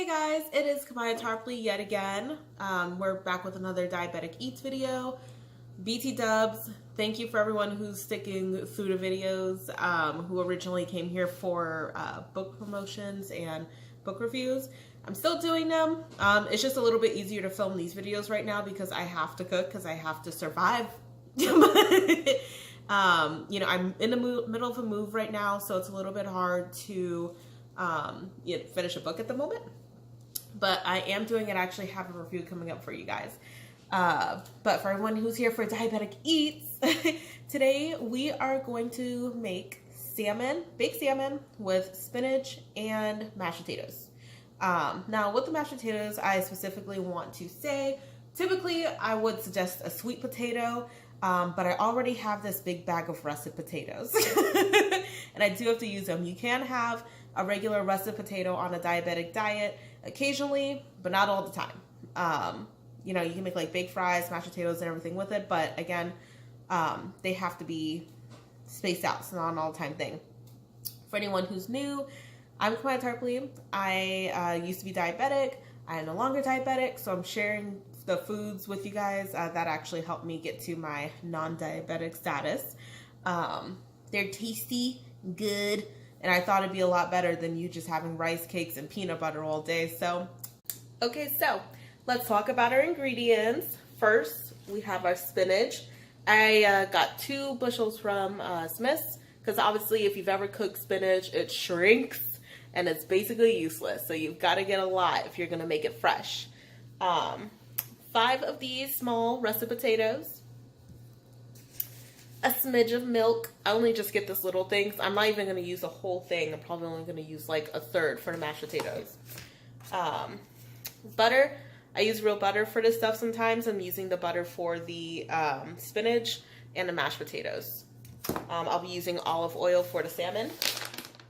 Guys, it is Kamaya Tarpley yet again. We're back with another Diabetic Eats video. BT dubs, thank you for everyone who's sticking through the videos, who originally came here for book promotions and book reviews. I'm still doing them. It's just a little bit easier to film these videos right now because I have to cook, because I have to survive. You know, I'm in the middle of a move right now, so it's a little bit hard to finish a book at the moment. But I am doing it. I actually have a review coming up for you guys. But for everyone who's here for Diabetic Eats, today we are going to make salmon, baked salmon with spinach and mashed potatoes. Now with the mashed potatoes, I specifically want to say, typically I would suggest a sweet potato, but I already have this big bag of russet potatoes and I do have to use them. You can have a regular russet potato on a diabetic diet occasionally, but not all the time. You know, you can make like baked fries, mashed potatoes, and everything with it, but again, they have to be spaced out. It's not an all-time thing. For anyone who's new, I'm Kamaya Tarpley. I used to be diabetic. I am no longer diabetic, so I'm sharing the foods with you guys that actually helped me get to my non-diabetic status. They're tasty, good, and I thought it'd be a lot better than you just having rice cakes and peanut butter all day. So, okay, so let's talk about our ingredients. First, we have our spinach. I got 2 bushels from Smith's, because obviously if you've ever cooked spinach, it shrinks and it's basically useless. So you've got to get a lot if you're going to make it fresh. 5 of these small russet potatoes. A smidge of milk. I only just get this little thing. So I'm not even going to use the whole thing. I'm probably only going to use like a third for the mashed potatoes. Butter. I use real butter for this stuff sometimes. I'm using the butter for the spinach and the mashed potatoes. I'll be using olive oil for the salmon.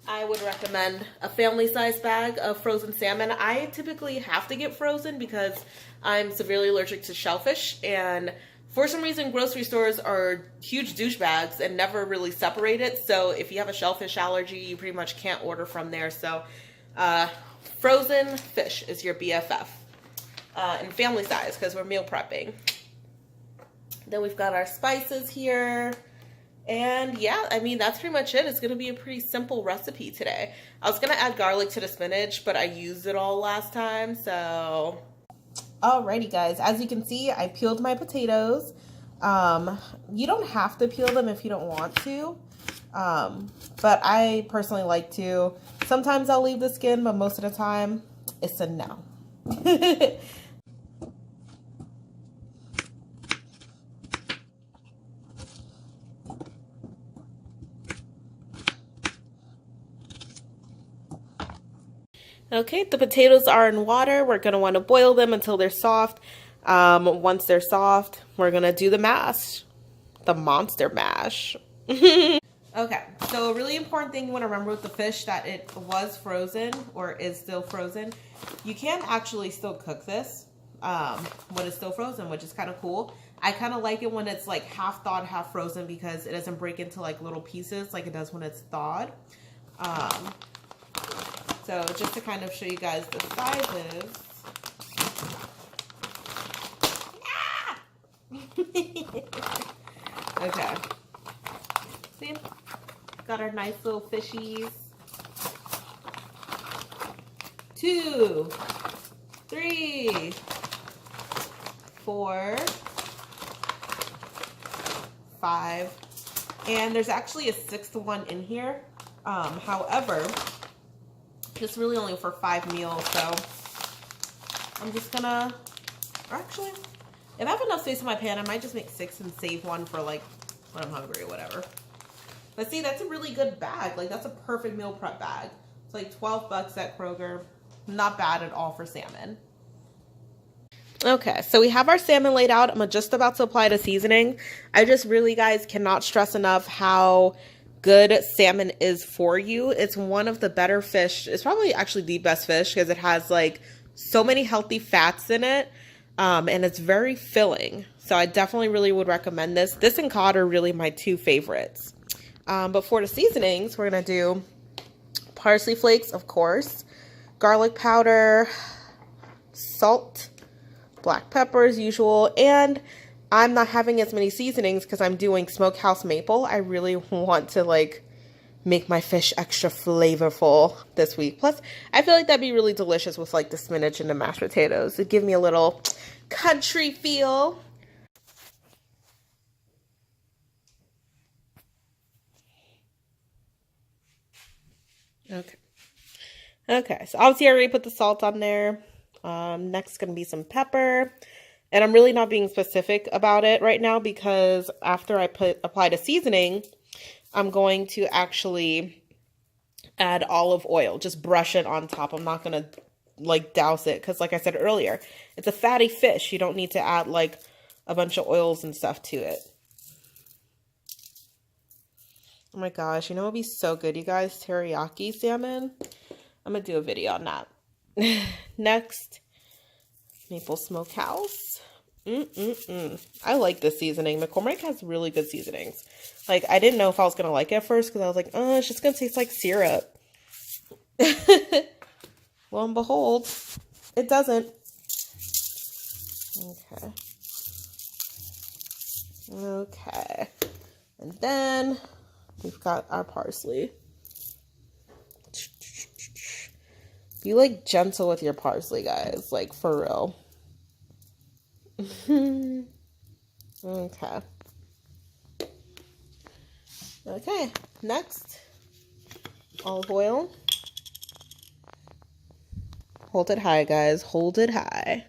I would recommend a family-sized bag of frozen salmon. I typically have to get frozen because I'm severely allergic to shellfish, and for some reason grocery stores are huge douchebags and never really separate it. So if you have a shellfish allergy, you pretty much can't order from there. So frozen fish is your BFF. And family size, because we're meal prepping. Then we've got our spices here. And yeah, I mean, that's pretty much it. It's going to be a pretty simple recipe today. I was going to add garlic to the spinach, but I used it all last time, so. Alrighty, guys. As you can see, I peeled my potatoes. You don't have to peel them if you don't want to. But I personally like to. Sometimes I'll leave the skin, but most of the time, it's a no. Okay, the potatoes are in water. We're going to want to boil them until they're soft. Once they're soft, we're going to do the mash. The monster mash. Okay, so a really important thing you want to remember with the fish, that it was frozen or is still frozen. You can actually still cook this when it's still frozen, which is kind of cool. I kind of like it when it's like half thawed, half frozen, because it doesn't break into like little pieces like it does when it's thawed. So just to kind of show you guys the sizes. Okay. See? Got our nice little fishies. 2, 3, 4, 5. And there's actually a 6th one in here. However, it's really only for 5 meals, so I'm just gonna, or actually, if I have enough space in my pan, I might just make 6 and save one for like when I'm hungry or whatever. But see, that's a really good bag. Like, that's a perfect meal prep bag. It's like 12 bucks at Kroger. Not bad at all for salmon. Okay, so we have our salmon laid out. I'm just about to apply the seasoning. I just really, guys, cannot stress enough how good salmon is for you. It's one of the better fish. It's probably actually the best fish because it has like so many healthy fats in it, and it's very filling. So I definitely really would recommend this. This and cod are really my 2 favorites. But for the seasonings, we're gonna do parsley flakes, of course, garlic powder, salt, black pepper as usual, and I'm not having as many seasonings because I'm doing smokehouse maple. I really want to like make my fish extra flavorful this week. Plus, I feel like that'd be really delicious with like the spinach and the mashed potatoes. It'd give me a little country feel. Okay, so obviously I already put the salt on there. Next is going to be some pepper. And I'm really not being specific about it right now because after I apply the seasoning, I'm going to actually add olive oil. Just brush it on top. I'm not going to like douse it because like I said earlier, it's a fatty fish. You don't need to add like a bunch of oils and stuff to it. Oh my gosh, you know what would be so good, you guys? Teriyaki salmon. I'm going to do a video on that. Next, maple smokehouse. I like this seasoning. McCormick has really good seasonings. Like, I didn't know if I was going to like it at first because I was like, oh, it's just going to taste like syrup. Lo and behold, it doesn't. Okay. And then we've got our parsley. Be like gentle with your parsley, guys. Like, for real. Okay. Okay. Next, olive oil. Hold it high, guys. Hold it high.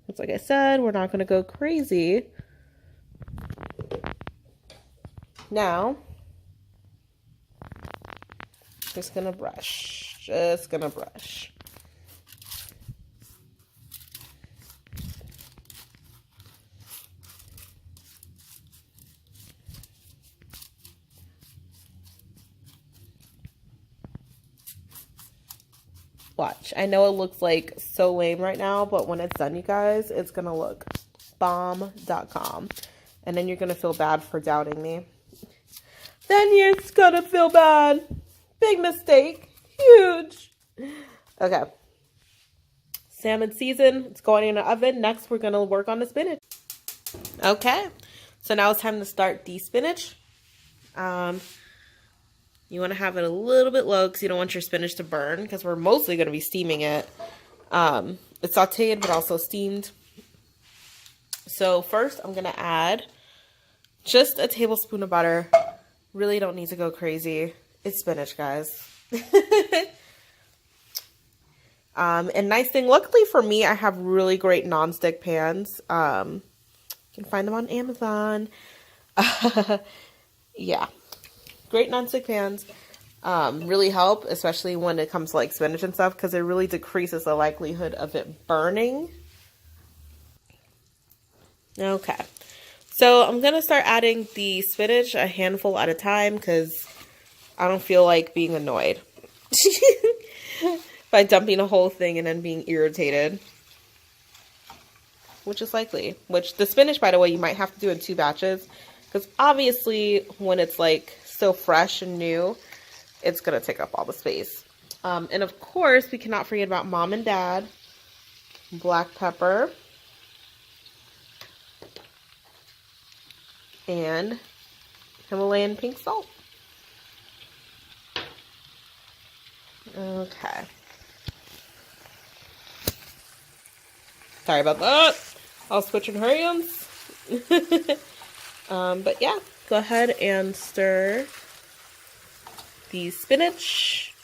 It's like I said, we're not going to go crazy. Now, just going to brush. Just going to brush. Watch. I know it looks like so lame right now, but when it's done, you guys, it's going to look bomb.com. And then you're going to feel bad for doubting me. Then you're going to feel bad. Big mistake. Huge. Okay. Salmon season. It's going in the oven. Next, we're going to work on the spinach. Okay. So now it's time to start the spinach. You want to have it a little bit low because you don't want your spinach to burn because we're mostly going to be steaming it. It's sauteed but also steamed. So first I'm going to add just a tablespoon of butter. Really don't need to go crazy. It's spinach, guys. And nice thing, luckily for me, I have really great nonstick pans. You can find them on Amazon. Yeah. Great nonstick pans really help, especially when it comes to like spinach and stuff, because it really decreases the likelihood of it burning. Okay, so I'm going to start adding the spinach a handful at a time because I don't feel like being annoyed by dumping a whole thing and then being irritated, which is likely. Which the spinach, by the way, you might have to do in 2 batches because obviously when it's like so fresh and new, it's going to take up all the space. And of course, we cannot forget about mom and dad, black pepper, and Himalayan pink salt. Okay. Sorry about that. I'll switch in hands. But yeah, go ahead and stir the spinach.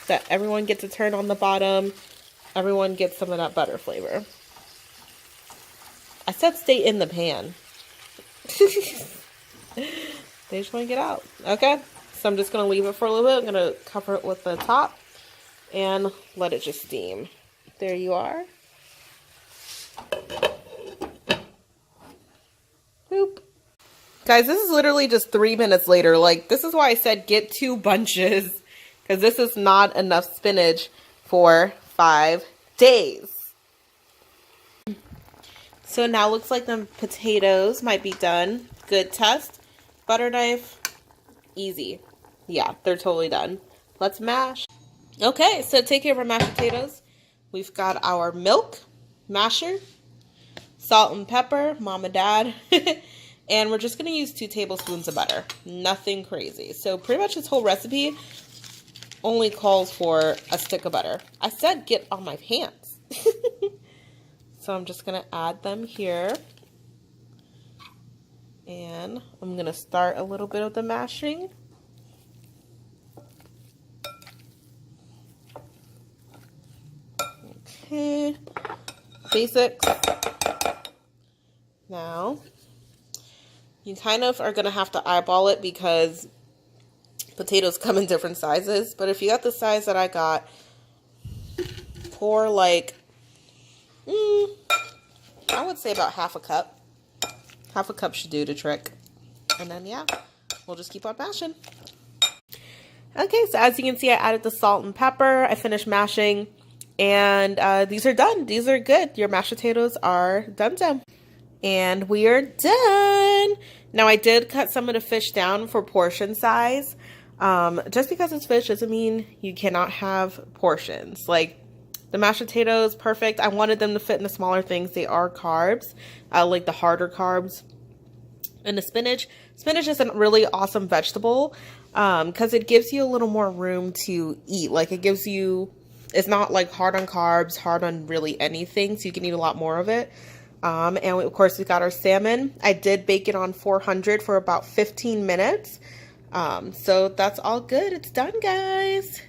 That everyone gets a turn on the bottom. Everyone gets some of that butter flavor. I said stay in the pan. They just want to get out. Okay, so I'm just going to leave it for a little bit. I'm going to cover it with the top and let it just steam. There you are. Boop. Guys, this is literally just 3 minutes later. Like, this is why I said get 2 bunches. Because this is not enough spinach for 5 days. So now looks like the potatoes might be done. Good test. Butter knife. Easy. Yeah, they're totally done. Let's mash. Okay, so to take care of our mashed potatoes, we've got our milk, masher, salt and pepper, mom and dad, and we're just going to use 2 tablespoons of butter. Nothing crazy. So pretty much this whole recipe only calls for a stick of butter. I said get on my pants. So I'm just going to add them here. And I'm going to start a little bit of the mashing. Okay, basics. Now, you kind of are going to have to eyeball it because potatoes come in different sizes. But if you got the size that I got, pour like, I would say about half a cup. Half a cup should do the trick. And then, yeah, we'll just keep on mashing. Okay, so as you can see, I added the salt and pepper. I finished mashing. And these are done. These are good. Your mashed potatoes are done. And we are done. Now, I did cut some of the fish down for portion size. Just because it's fish doesn't mean you cannot have portions. Like, the mashed potatoes, perfect. I wanted them to fit in the smaller things. They are carbs, like the harder carbs. And the spinach. Spinach is a really awesome vegetable because it gives you a little more room to eat. Like, it gives you... It's not like hard on carbs, hard on really anything, so you can eat a lot more of it. And of course, we got our salmon. I did bake it on 400 for about 15 minutes. So that's all good. It's done, guys.